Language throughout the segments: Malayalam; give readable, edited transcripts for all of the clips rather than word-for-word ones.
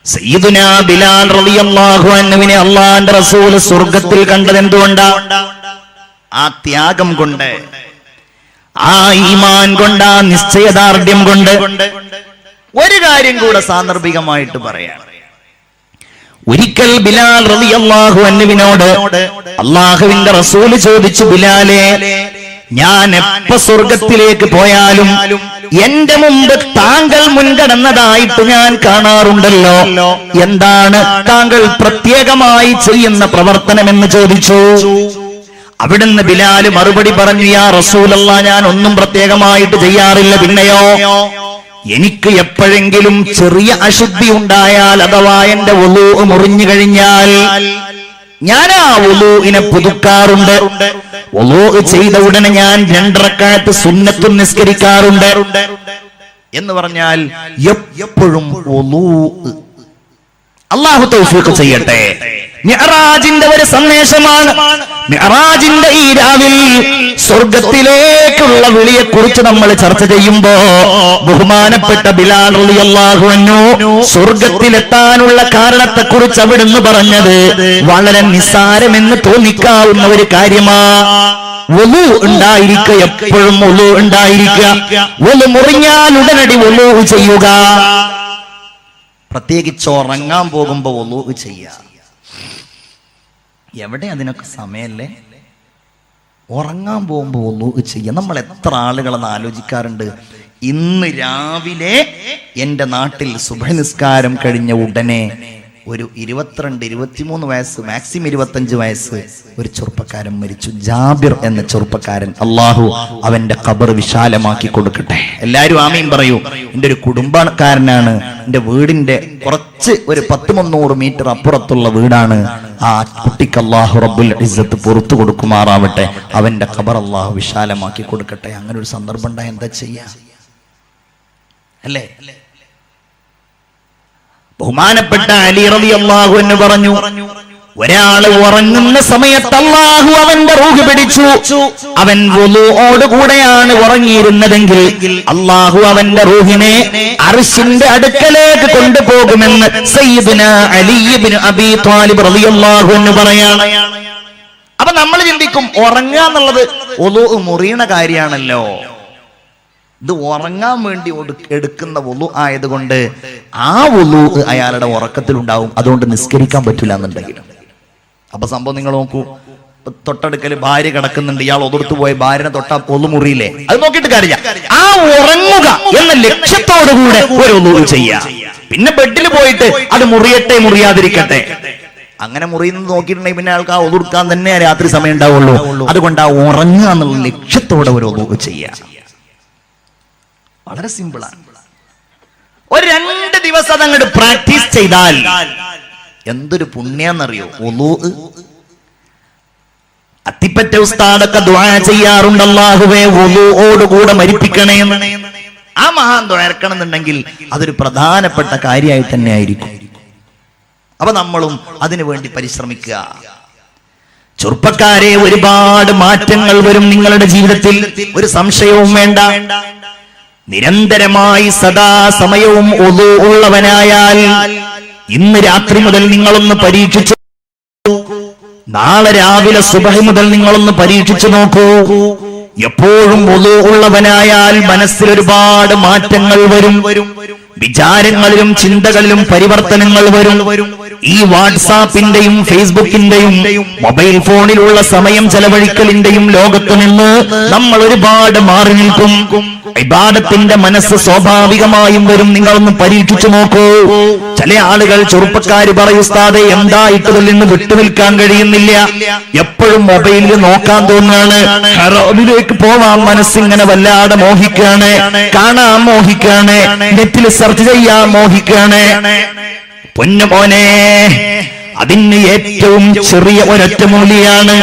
സയ്യിദുനാ ബിലാൽ റളിയല്ലാഹു അൻഹുവിനെ അല്ലാഹുവിന്റെ റസൂൽ സ്വർഗ്ഗത്തിൽ കണ്ടത് എന്തുകൊണ്ടാ? ആ ത്യാഗം കൊണ്ട്, ആ ഈമാൻ കൊണ്ട്, ആ നിശ്ചയദാർഢ്യം കൊണ്ട്. ഒരു കാര്യം കൂടെ സാന്ദർഭികമായിട്ട് പറയാം. ഒരിക്കൽ ബിലാൽ റളിയല്ലാഹു അൻഹുവിനോട് അല്ലാഹുവിന്റെ റസൂൽ ചോദിച്ചു, ബിലാലേ, ഞാൻ എപ്പോ സ്വർഗത്തിലേക്ക് പോയാലും എന്റെ മുമ്പ് താങ്കൾ മുൻകടന്നതായിട്ട് ഞാൻ കാണാറുണ്ടല്ലോ, എന്താണ് താങ്കൾ പ്രത്യേകമായി ചെയ്യുന്ന പ്രവർത്തനമെന്ന് ചോദിച്ചു. അവിടുന്ന് ബിലാൽ മറുപടി പറഞ്ഞു, യാ റസൂലല്ലാഹ്, ഞാൻ ഒന്നും പ്രത്യേകമായിട്ട് ചെയ്യാറില്ല. പിന്നെയോ, എനിക്ക് എപ്പോഴെങ്കിലും ചെറിയ അശുദ്ധി ഉണ്ടായാൽ, അഥവാ എന്റെ വുളൂ മുറിഞ്ഞു കഴിഞ്ഞാൽ ഞാൻ ആ വുളൂഇനെ പുതുക്കാറുണ്ട്. വുളൂ ചെയ്ത ഉടനെ ഞാൻ 2 റക്അത്ത് സുന്നത്തും നിസ്കരിക്കാറുണ്ട്. എന്ന് പറഞ്ഞാൽ എപ്പോഴും വുളൂ. അല്ലാഹു തൗഫീഖ് ചെയ്യട്ടെ. മിഅ്റാജിന്റെ ഒരു സന്ദേശമാണ്. മിഅ്റാജിന്റെ ഈ രാവിൽ സ്വർഗ്ഗത്തിലേക്കുള്ള വിളിയെ കുറിച്ച് നമ്മൾ ചർച്ച ചെയ്യുമ്പോ ബഹുമാനപ്പെട്ട ബിലാൽ റളിയല്ലാഹു അൻഹു സ്വർഗ്ഗത്തിലെത്താനുള്ള കാരണത്തെ കുറിച്ച് അവിടുന്ന് പറഞ്ഞത് വളരെ നിസ്സാരമെന്ന് തോന്നിക്കാവുന്ന ഒരു കാര്യമാണ്. വുളൂ ഉണ്ടായിരിക്കുക, എപ്പോഴും വുളൂ ഉണ്ടായിരിക്കുക. വുളൂ മുറിഞ്ഞാൽ ഉടനടി വുളൂ ചെയ്യുക. പ്രത്യേകിച്ച് ഉറങ്ങാൻ പോകുമ്പോ വുളൂ ചെയ്യുക. എവിടെ അതിനൊക്കെ സമയല്ലേ? ഉറങ്ങാൻ പോകുമ്പോ വുളൂ ചെയ്യുക. നമ്മൾ എത്ര ആളുകളെന്ന് ആലോചിക്കാറുണ്ട്. ഇന്ന് രാവിലെ എൻ്റെ നാട്ടിൽ സുബ്ഹ് നിസ്കാരം കഴിഞ്ഞ ഉടനെ ഒരു 22-23 വയസ്സ്, മാക്സിമം 25 വയസ്സ് ഒരു ചെറുപ്പക്കാരൻ മരിച്ചു. ജാബിർ എന്ന ചെറുപ്പക്കാരൻ. അള്ളാഹു അവന്റെ ഖബർ വിശാലമാക്കി കൊടുക്കട്ടെ. എല്ലാരും ആമീൻ പറയൂ. എൻ്റെ ഒരു കുടുംബക്കാരനാണ്. എൻ്റെ വീടിന്റെ കുറച്ച് ഒരു 10-300 മീറ്റർ അപ്പുറത്തുള്ള വീടാണ്. ആ കുട്ടിക്ക് അള്ളാഹു റബ്ബുൽ ഇസ്സത്ത് പുറത്തു കൊടുക്കുമാറാവട്ടെ. അവന്റെ ഖബർ അള്ളാഹു വിശാലമാക്കി കൊടുക്കട്ടെ. അങ്ങനെ ഒരു സന്ദർഭം ഉണ്ടായ എന്താ ചെയ്യാ? അല്ലേ? ബഹുമാനപ്പെട്ട അലി റളിയല്ലാഹു അൻഹു പറഞ്ഞു, ഒരാള് ഉറങ്ങുന്ന സമയത്ത് അല്ലാഹു അവന്റെ റൂഹ് പിടിച്ചു. അവൻ വുളൂഓടുകൂടെയാണ് ഉറങ്ങിയിരുന്നതെങ്കിൽ അല്ലാഹു അവന്റെ റൂഹിനെ അർശിന്റെ അടുക്കലേക്ക് കൊണ്ടുപോകുമെന്ന് സയ്യിദുനാ അലി ഇബ്നു അബീ ത്വാലിബ് റളിയല്ലാഹു അൻഹു പറയാണ്. അപ്പൊ നമ്മൾ ചിന്തിക്കും, ഉറങ്ങുക എന്നുള്ളത് വുളൂ മുറിയണ കാര്യമാണല്ലോ. ഇത് ഉറങ്ങാൻ വേണ്ടി എടുക്കുന്ന വുളൂ ആയതുകൊണ്ട് ആ വുളൂ അയാളുടെ ഉറക്കത്തിലുണ്ടാവും. അതുകൊണ്ട് നിസ്കരിക്കാൻ പറ്റില്ല എന്നുണ്ടെങ്കിലും. അപ്പൊ സംഭവം നിങ്ങൾ നോക്കൂ. തൊട്ടടുക്കൽ ഭാര്യ കിടക്കുന്നുണ്ട്, ഇയാൾ ഒതുർത്തു പോയ ഭാര്യനെ തൊട്ടാ വുളൂ മുറിയില്ലേ? അത് നോക്കിയിട്ട് കാര്യമില്ല. ആ ഉറങ്ങുക എന്ന ലക്ഷ്യത്തോടുകൂടെ ഒരു വുളൂ ചെയ്യാം. പിന്നെ ബെഡിൽ പോയിട്ട് അത് മുറിയട്ടെ മുറിയാതിരിക്കട്ടെ, അങ്ങനെ മുറിയുന്നത് നോക്കിയിട്ടുണ്ടെങ്കിൽ പിന്നെ ആൾക്ക് ആ ഒതുർക്കാൻ തന്നെ രാത്രി സമയം ഉണ്ടാവുള്ളൂ. അതുകൊണ്ട് ആ ഉറങ്ങുക എന്നുള്ള ലക്ഷ്യത്തോടെ ഒരു വുളൂ ചെയ്യാം. വളരെ സിമ്പിളാണ്. ഒരു 2 ദിവസം അതങ്ങോട്ട് പ്രാക്ടീസ് ചെയ്താൽ എന്തൊരു പുണ്യാന്നറിയോ? വുളൂ. അത്തിപ്പറ്റ ഉസ്താദൊക്കെ ദുആ ചെയ്യാറുണ്ട്, അല്ലാഹുവേ വുളൂഓടുകൂടെ മരിപ്പിക്കണേ. ആ മഹാൻ ദുആർക്കണം എന്നുണ്ടെങ്കിൽ അതൊരു പ്രധാനപ്പെട്ട കാര്യമായി തന്നെ ആയിരിക്കും. അപ്പൊ നമ്മളും അതിനു വേണ്ടി പരിശ്രമിക്കുക. ചെറുപ്പക്കാരെ, ഒരുപാട് മാറ്റങ്ങൾ വരും നിങ്ങളുടെ ജീവിതത്തിൽ, ഒരു സംശയവും വേണ്ട. നിരന്തരമായി സദാസമയവും വുളൂ ഉള്ളവനായാൽ ഇന്ന് രാത്രി മുതൽ നിങ്ങളൊന്ന് പരീക്ഷിച്ചു, നാളെ രാവിലെ സുബഹി മുതൽ നിങ്ങളൊന്ന് പരീക്ഷിച്ചു നോക്കൂ. എപ്പോഴും വുളൂ ഉള്ളവനായാൽ മനസ്സിൽ ഒരുപാട് മാറ്റങ്ങൾ വരും. വിചാരങ്ങളിലും ചിന്തകളിലും പരിവർത്തനങ്ങൾ വരും. ഈ വാട്സാപ്പിന്റെയും ഫേസ്ബുക്കിന്റെയും മൊബൈൽ ഫോണിലുള്ള സമയം ചെലവഴിക്കലിന്റെയും ലോകത്ത് നിന്ന് നമ്മൾ ഒരുപാട് മാറി നിൽക്കും. ഇബാദത്തിന്റെ മനസ്സ് സ്വാഭാവികമായും വരും. നിങ്ങളൊന്ന് പരീക്ഷിച്ചു നോക്കൂ. ചില ആളുകൾ, ചെറുപ്പക്കാര് പറയും, ഉസ്താദേ എന്തായിട്ടതിൽ നിന്ന് വിട്ടുനിൽക്കാൻ കഴിയുന്നില്ല, എപ്പോഴും മൊബൈലിൽ നോക്കാൻ തോന്നുകയാണ്, ഹറാമിലേക്ക് പോവാൻ മനസ്സിങ്ങനെ വല്ലാതെ മോഹിക്കാണ്, കാണാൻ മോഹിക്കാണ്, നെറ്റിൽ സെർച്ച് ചെയ്യാൻ മോഹിക്കാണ്. പൊന്നുമോനെ, അതിന് ഏറ്റവും ചെറിയ ഒരൊറ്റ മൂല്യാണ്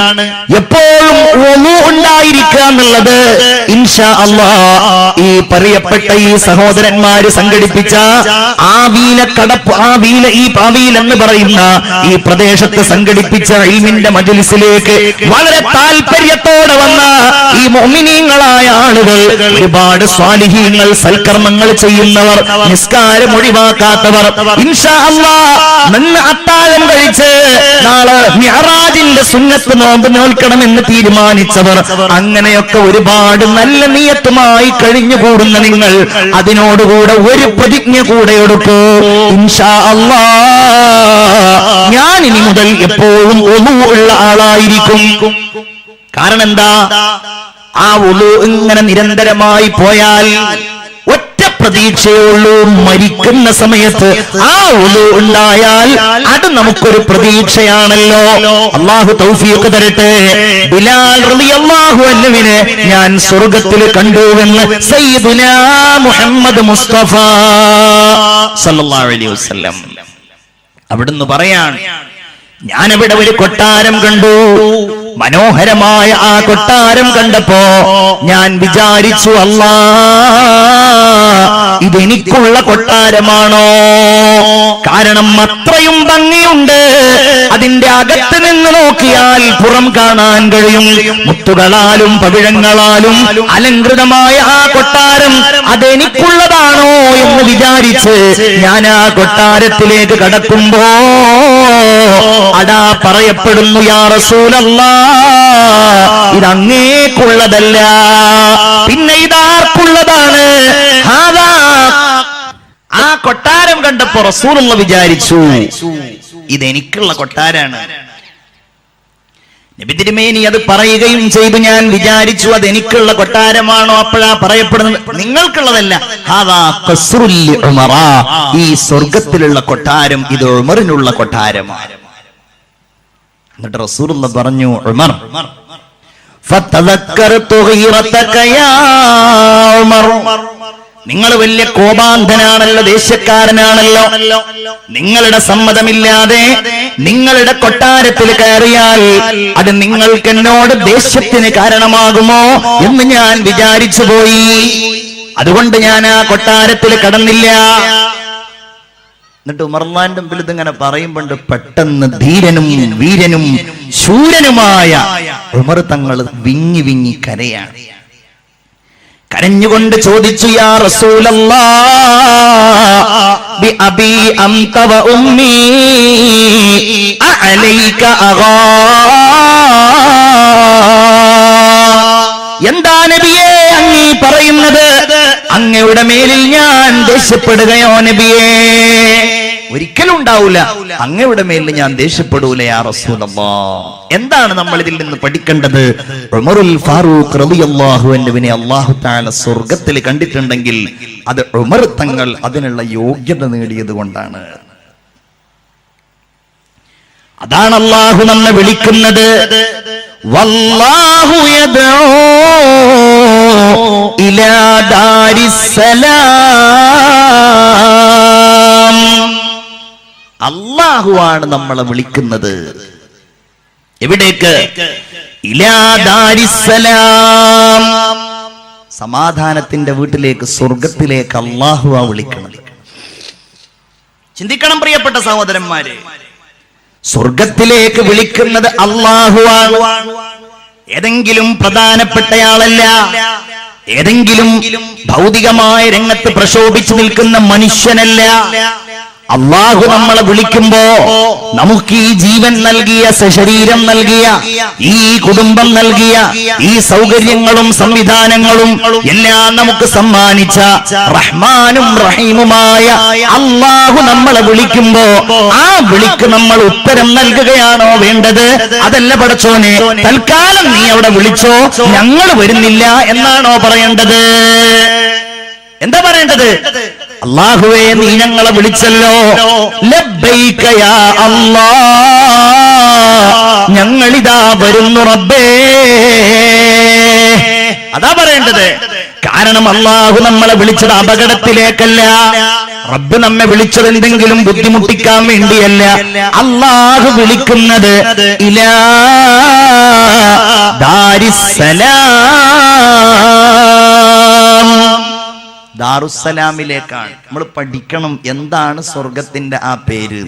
എപ്പോഴും വുളു ഉണ്ടായിരിക്കുക എന്നുള്ളത്. ഇൻഷാ അല്ലാഹ് ഈ പറയപ്പെട്ട ഈ സഹോദരന്മാര് സംഘടിപ്പിച്ച ഈ പാവീൽ എന്ന് പറയുന്ന ഈ പ്രദേശത്ത് സംഘടിപ്പിച്ച ഇൽമിന്റെ മജ്‌ലിസിലേക്ക് വളരെ താല്പര്യത്തോടെ വന്ന ഈ മുഅ്മിനീങ്ങളായ ആളുകൾ, ഒരുപാട് സ്വാലിഹീങ്ങൾ, സൽക്കർമ്മങ്ങൾ ചെയ്യുന്നവർ, നിസ്കാരം ഒഴിവാക്കാത്തവർ, ഇൻഷാ അല്ലാഹ് നിന്ന് അത്താഴം കഴിച്ച് നാളെ മിഅ്റാജിന്റെ സുന്നത്ത് നോമ്പ് നോൽക്കണമെന്ന് തീരുമാനിച്ചവർ, അങ്ങനെയൊക്കെ ഒരുപാട് നല്ല നിയത്തുമായി കഴിഞ്ഞുകൂടുന്ന നിങ്ങൾ അതിനോടുകൂടെ ഒരു പ്രതിജ്ഞ കൂടെ എടുക്കൂ. ഇൻഷാ അല്ലാഹ് ഞാൻ ഇനി മുതൽ എപ്പോഴും വുളു ഉള്ള ആളായിരിക്കും. കാരണം എന്താ? ആ വുളു ഇങ്ങനെ നിരന്തരമായി പോയാൽ ഒറ്റ പ്രതീക്ഷയുള്ളൂ, മരിക്കുന്ന സമയത്ത് ആ വുളു ഉണ്ടായാൽ അത് നമുക്കൊരു പ്രതീക്ഷയാണല്ലോ. അല്ലാഹു തൗഫീഖ് തരട്ടെ. ബിലാൽ റളിയല്ലാഹു അൻഹുവിനെ ഞാൻ സ്വർഗ്ഗത്തിൽ കണ്ടുവെന്ന് സയ്യിദുനാ മുഹമ്മദ് മുസ്തഫ സല്ലല്ലാഹു അലൈഹി വസല്ലം അവിടുന്ന് പറയാണ്, ഞാനവിടെ ഒരു കൊട്ടാരം കണ്ടു. മനോഹരമായ ആ കൊട്ടാരം കണ്ടപ്പോ ഞാൻ വിചാരിച്ചു, അല്ലാ ഇതെനിക്കുള്ള കൊട്ടാരമാണോ? കാരണം അത്രയും ഭംഗിയുണ്ട്. അതിന്റെ അകത്ത് നിന്ന് നോക്കിയാൽ പുറം കാണാൻ കഴിയും. മുത്തുകളാലും പവിഴങ്ങളാലും അലങ്കൃതമായ ആ കൊട്ടാരം അതെനിക്കുള്ളതാണോ എന്ന് വിചാരിച്ച് ഞാൻ ആ കൊട്ടാരത്തിലേക്ക് കടക്കുമ്പോ അതാ പറയപ്പെടുന്നു, യാ റസൂലല്ലാഹ് ഇതങ്ങേക്കുള്ളതല്ല. പിന്നെ ഇതാർക്കുള്ളതാണ്? ആ കൊട്ടാരം കണ്ടപ്പോ റസൂലുള്ള വിചാരിച്ചു ഇതെനിക്കുള്ള കൊട്ടാരാണ്. നബി തിരുമേനി അത് പറയുകയും ചെയ്തു. ഞാൻ വിചാരിച്ചു അതെനിക്കുള്ള കൊട്ടാരമാണോ? അപ്പോഴാ പറയപ്പെടുന്നത് നിങ്ങൾക്കുള്ളതല്ല, ഹാദാ ഖസ്റുൽ ഉമറ, ഈ സ്വർഗ്ഗത്തിലുള്ള കൊട്ടാരം ഇത് ഉമറിനുള്ള കൊട്ടാരമാണ്. എന്നിട്ട് റസൂലുള്ള പറഞ്ഞു, ഉമർ ഫതദക്കർതു ഗീറതക യാ ഉമർ, നിങ്ങൾ വലിയ കോപാന്ധനാണല്ലോ, ദേശക്കാരനാണല്ലോ. നിങ്ങളുടെ സമ്മതമില്ലാതെ നിങ്ങളുടെ കൊട്ടാരത്തിൽ കയറിയാൽ അത് നിങ്ങൾക്ക് എന്നോട് ദേഷ്യത്തിന് കാരണമാകുമോ എന്ന് ഞാൻ വിചാരിച്ചു പോയി. അതുകൊണ്ട് ഞാൻ ആ കൊട്ടാരത്തിൽ കടന്നില്ല. എന്നിട്ട് ഉമർലാന്റെ മുമ്പിൽ ഇതിങ്ങനെ പറയുമ്പോണ്ട് പെട്ടെന്ന് ധീരനും വീരനും ശൂരനുമായ ഉമർ തങ്ങൾ വിങ്ങി വിങ്ങി കരയാണ്. കരഞ്ഞുകൊണ്ട് ചോദിച്ചു, യാ റസൂലല്ലാഹ് ബി അബി അൻത വ ഉമ്മി അലൈക അഗാ, എന്താ നബിയേ അങ്ങീ പറയുന്നത്? അങ്ങയുടെ മേലിൽ ഞാൻ ദേഷ്യപ്പെടുകയോ നബിയേ? ഒരിക്കലും ഉണ്ടാവൂല, അങ്ങയുടെ മേലിൽ ഞാൻ ദേഷ്യപ്പെടൂല യാ റസൂലല്ലാഹ്. എന്താണ് നമ്മൾ ഇതിൽ നിന്ന് പഠിക്കേണ്ടത്? ഉമറുൽ ഫാറൂഖ് റളിയല്ലാഹു അൻഹുവിനെ അല്ലാഹു തആല സ്വർഗ്ഗത്തിൽ കണ്ടിട്ടുണ്ടെങ്കിൽ അത് ഉമർ തങ്ങൾ അതിനുള്ള യോഗ്യത നേടിയത് കൊണ്ടാണ്. അതാണ് അല്ലാഹു നമ്മെ വിളിക്കുന്നത്, വല്ലാഹു യദ്ഉ ഇലാ ദാരിസ്സലാം. അല്ലാഹുവാണ് നമ്മളെ വിളിക്കുന്നത്. എവിടേക്ക്? ഇലാ ദാരിസ്സലാം, സമാധാനത്തിന്റെ വീട്ടിലേക്ക്, സ്വർഗത്തിലേക്ക് അല്ലാഹുവാ വിളിക്കുന്നത്. ചിന്തിക്കണം പ്രിയപ്പെട്ട സഹോദരന്മാരെ, സ്വർഗത്തിലേക്ക് വിളിക്കുന്നത് അല്ലാഹുവാണ്. ഏതെങ്കിലും പ്രധാനപ്പെട്ടയാളല്ല, ഏതെങ്കിലും ഭൗതികമായ രംഗത്ത് പ്രശോഭിച്ചു നിൽക്കുന്ന മനുഷ്യനല്ല. അല്ലാഹു നമ്മളെ വിളിക്കുമ്പോ നമുക്ക് ഈ ജീവൻ നൽകിയ, സശരീരം നൽകിയ, ഈ കുടുംബം നൽകിയ, ഈ സൗകര്യങ്ങളും സംവിധാനങ്ങളും എല്ലാം നമുക്ക് സമ്മാനിച്ച റഹ്മാനും റഹീമുമായ അല്ലാഹു നമ്മളെ വിളിക്കുമ്പോ ആ വിളിക്ക് നമ്മൾ ഉത്തരം നൽകുകയാണോ വേണ്ടത്? അതല്ല പടച്ചോനെ, തൽക്കാലം നീ അവിടെ വിളിച്ചോ, ഞങ്ങൾ വരുന്നില്ല എന്നാണോ പറയേണ്ടത്? എന്താ പറയേണ്ടത്? അല്ലാഹുവേ നീ ഞങ്ങളെ വിളിച്ചല്ലോ, ലബ്ബൈക യാ അല്ലാഹ്, ഞങ്ങളിതാ വരുന്നു റബ്ബേ. അതാ പറയേണ്ടത്. കാരണം അല്ലാഹു നമ്മളെ വിളിച്ചത് അപകടത്തിലേക്കല്ല. റബ്ബ് നമ്മെ വിളിച്ചത് എന്തെങ്കിലും ബുദ്ധിമുട്ടിക്കാൻ വേണ്ടിയല്ല. അല്ലാഹു വിളിക്കുന്നത് ഇലാ ദാരിസ്സലാം, ദാറുസ്സലാമിലേക്കാണ്. നമ്മൾ പഠിക്കണം എന്താണ് സ്വർഗത്തിന്റെ ആ പേര്.